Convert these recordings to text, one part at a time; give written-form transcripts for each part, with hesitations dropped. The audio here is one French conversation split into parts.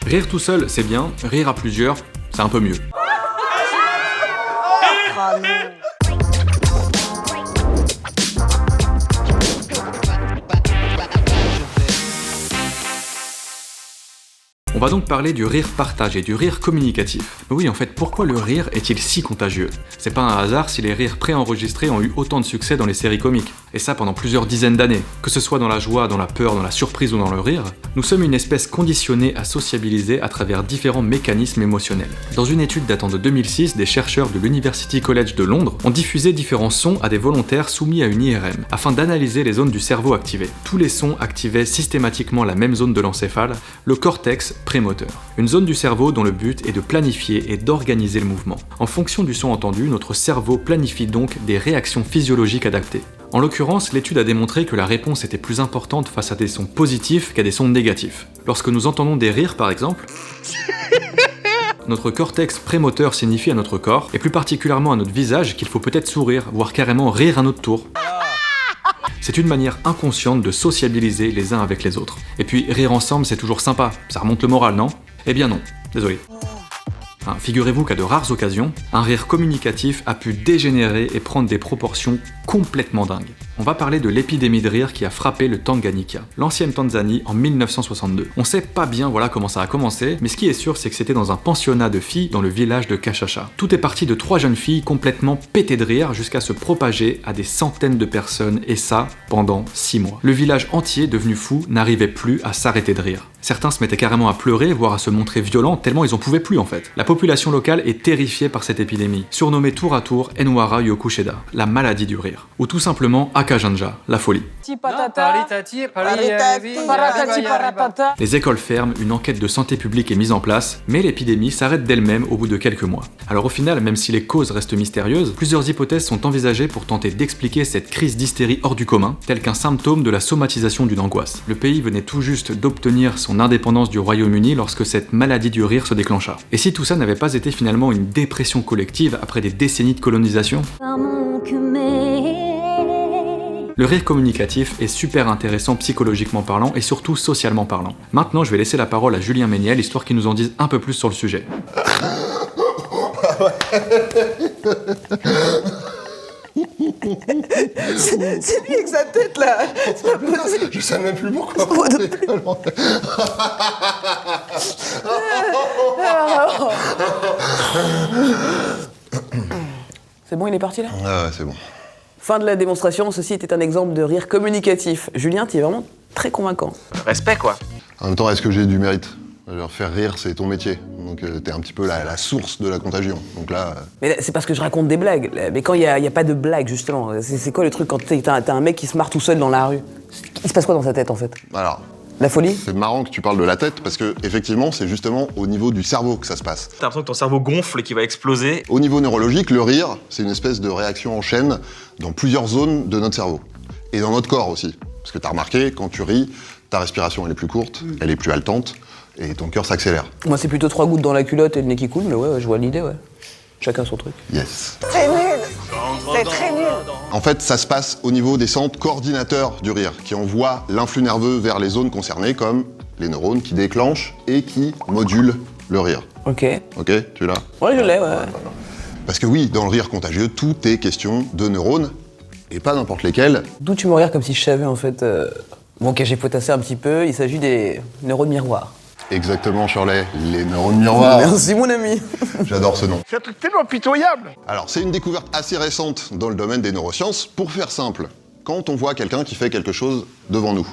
Rire tout seul, c'est bien, rire à plusieurs, c'est un peu mieux. On va donc parler du rire partagé, du rire communicatif. Mais oui, en fait, pourquoi le rire est-il si contagieux? C'est pas un hasard si les rires préenregistrés ont eu autant de succès dans les séries comiques. Et ça pendant plusieurs dizaines d'années. Que ce soit dans la joie, dans la peur, dans la surprise ou dans le rire, nous sommes une espèce conditionnée à sociabiliser à travers différents mécanismes émotionnels. Dans une étude datant de 2006, des chercheurs de l'University College de Londres ont diffusé différents sons à des volontaires soumis à une IRM, afin d'analyser les zones du cerveau activées. Tous les sons activaient systématiquement la même zone de l'encéphale, le cortex prémoteur. Une zone du cerveau dont le but est de planifier et d'organiser le mouvement. En fonction du son entendu, notre cerveau planifie donc des réactions physiologiques adaptées. En l'occurrence, l'étude a démontré que la réponse était plus importante face à des sons positifs qu'à des sons négatifs. Lorsque nous entendons des rires par exemple, notre cortex prémoteur signifie à notre corps, et plus particulièrement à notre visage, qu'il faut peut-être sourire, voire carrément rire à notre tour. C'est une manière inconsciente de sociabiliser les uns avec les autres. Et puis, rire ensemble, c'est toujours sympa, ça remonte le moral, non? Eh bien non, désolé. Figurez-vous qu'à de rares occasions, un rire communicatif a pu dégénérer et prendre des proportions complètement dingues. On va parler de l'épidémie de rire qui a frappé le Tanganyika, l'ancienne Tanzanie, en 1962. On sait pas bien comment ça a commencé, mais ce qui est sûr, c'est que c'était dans un pensionnat de filles dans le village de Kashasha. Tout est parti de 3 jeunes filles complètement pétées de rire jusqu'à se propager à des centaines de personnes, et ça, pendant 6 mois. Le village entier, devenu fou, n'arrivait plus à s'arrêter de rire. Certains se mettaient carrément à pleurer, voire à se montrer violents, tellement ils en pouvaient plus en fait. La population locale est terrifiée par cette épidémie, surnommée tour à tour Enwara Yokusheda, la maladie du rire, ou tout simplement Akajanja, la folie. Les écoles ferment, une enquête de santé publique est mise en place, mais l'épidémie s'arrête d'elle-même au bout de quelques mois. Alors au final, même si les causes restent mystérieuses, plusieurs hypothèses sont envisagées pour tenter d'expliquer cette crise d'hystérie hors du commun, tel qu'un symptôme de la somatisation d'une angoisse. Le pays venait tout juste d'obtenir son indépendance du Royaume-Uni lorsque cette maladie du rire se déclencha. Et si tout ça n'avait pas été finalement une dépression collective après des décennies de colonisation? Le rire communicatif est super intéressant psychologiquement parlant et surtout socialement parlant. Maintenant, je vais laisser la parole à Julien Méniel, histoire qu'il nous en dise un peu plus sur le sujet. C'est lui avec sa tête là. C'est pas possible. Je sais même plus pourquoi. C'est bon, il est parti là? Ah ouais, c'est bon. Fin de la démonstration, ceci était un exemple de rire communicatif. Julien, tu es vraiment très convaincant. Respect quoi. En même temps, est-ce que j'ai du mérite? Faire rire, c'est ton métier. Donc t'es un petit peu la source de la contagion. Donc là... Mais là, c'est parce que je raconte des blagues. Mais quand il y a pas de blagues, justement, c'est quoi le truc quand t'as un mec qui se marre tout seul dans la rue? Il se passe quoi dans sa tête, en fait? Alors... La folie? C'est marrant que tu parles de la tête, parce que effectivement, c'est justement au niveau du cerveau que ça se passe. T'as l'impression que ton cerveau gonfle et qu'il va exploser. Au niveau neurologique, le rire, c'est une espèce de réaction en chaîne dans plusieurs zones de notre cerveau. Et dans notre corps aussi. Parce que t'as remarqué, quand tu ris, ta respiration elle est plus courte, elle est plus haletante, et ton cœur s'accélère. Moi, c'est plutôt 3 gouttes dans la culotte et le nez qui coule, mais ouais, je vois l'idée, ouais. Chacun son truc. Yes. C'est nul. C'est très nul. En fait, ça se passe au niveau des centres coordinateurs du rire, qui envoient l'influx nerveux vers les zones concernées, comme les neurones qui déclenchent et qui modulent le rire. Ok. Ok, tu l'as? Ouais, je l'ai, ouais. Parce que oui, dans le rire contagieux, tout est question de neurones, et pas n'importe lesquels. D'où tu me regardes comme si je savais, en fait... Bon, ok, j'ai potassé un petit peu, il s'agit des neurones miroirs. Exactement, Shirley, les neurones miroirs. Merci, mon ami. J'adore ce nom. C'est un truc tellement pitoyable. Alors, c'est une découverte assez récente dans le domaine des neurosciences. Pour faire simple, quand on voit quelqu'un qui fait quelque chose devant nous,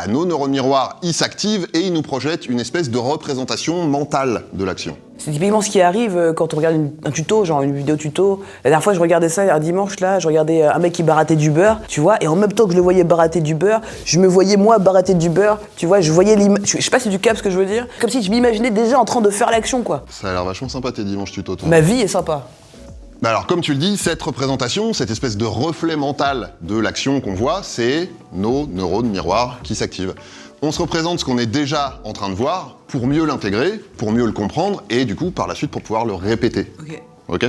nos neurones miroirs, ils s'activent et ils nous projettent une espèce de représentation mentale de l'action. C'est typiquement ce qui arrive quand on regarde un tuto, genre une vidéo tuto. La dernière fois, je regardais ça, un dimanche, là, je regardais un mec qui barattait du beurre, tu vois, et en même temps que je le voyais baratter du beurre, je me voyais moi baratter du beurre, tu vois, je voyais l'image. Je sais pas si tu captes ce que je veux dire. Comme si je m'imaginais déjà en train de faire l'action, quoi. Ça a l'air vachement sympa tes dimanches tuto, toi. Ma vie est sympa. Bah alors, comme tu le dis, cette représentation, cette espèce de reflet mental de l'action qu'on voit, c'est nos neurones miroirs qui s'activent. On se représente ce qu'on est déjà en train de voir pour mieux l'intégrer, pour mieux le comprendre et du coup, par la suite, pour pouvoir le répéter. Ok?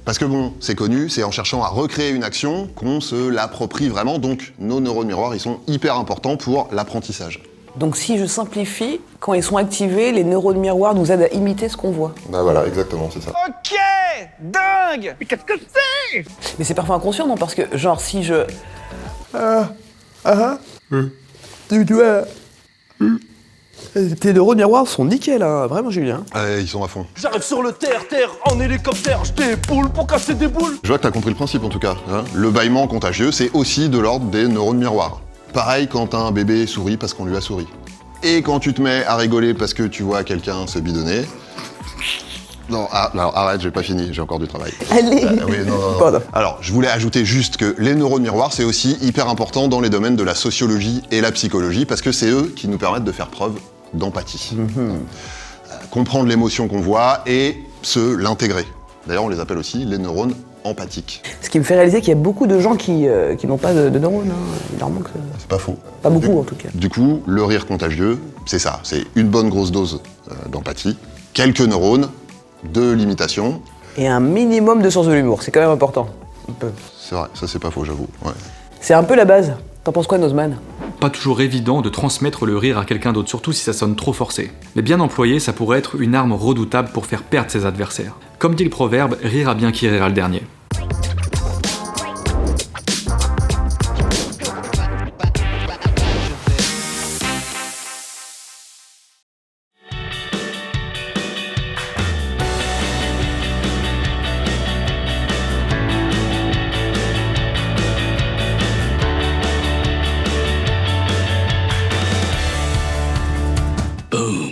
Parce que bon, c'est connu, c'est en cherchant à recréer une action qu'on se l'approprie vraiment, donc nos neurones miroirs, ils sont hyper importants pour l'apprentissage. Donc si je simplifie, quand ils sont activés, les neurones miroirs nous aident à imiter ce qu'on voit. Bah voilà, exactement, c'est ça. Ok, dingue. Mais qu'est-ce que c'est? Mais c'est parfois inconscient, non? Parce que, genre, si je... Tu vois... Tes neurones miroirs sont nickel, hein. Vraiment, Julien. Ils sont à fond. J'arrive sur le terre en hélicoptère, je déboule pour casser des boules. Je vois que t'as compris le principe en tout cas. Hein. Le bâillement contagieux, c'est aussi de l'ordre des neurones miroirs. Pareil quand un bébé sourit parce qu'on lui a souri. Et quand tu te mets à rigoler parce que tu vois quelqu'un se bidonner... Non, alors arrête, j'ai pas fini, j'ai encore du travail. Allez. Oui, non. Pardon. Alors, je voulais ajouter juste que les neurones miroirs, c'est aussi hyper important dans les domaines de la sociologie et la psychologie, parce que c'est eux qui nous permettent de faire preuve d'empathie. Comprendre l'émotion qu'on voit et l'intégrer. D'ailleurs, on les appelle aussi les neurones empathiques. Ce qui me fait réaliser qu'il y a beaucoup de gens qui n'ont pas de neurones. Hein. Il leur manque... C'est pas faux. Pas beaucoup, en tout cas. Du coup, le rire contagieux, c'est ça. C'est une bonne grosse dose d'empathie, quelques neurones, de l'imitation. Et un minimum de sens de l'humour, c'est quand même important. Un peu. C'est vrai, ça c'est pas faux, j'avoue. Ouais. C'est un peu la base. T'en penses quoi, Nozman? Pas toujours évident de transmettre le rire à quelqu'un d'autre, surtout si ça sonne trop forcé. Mais bien employé, ça pourrait être une arme redoutable pour faire perdre ses adversaires. Comme dit le proverbe, rire à bien qui rira le dernier.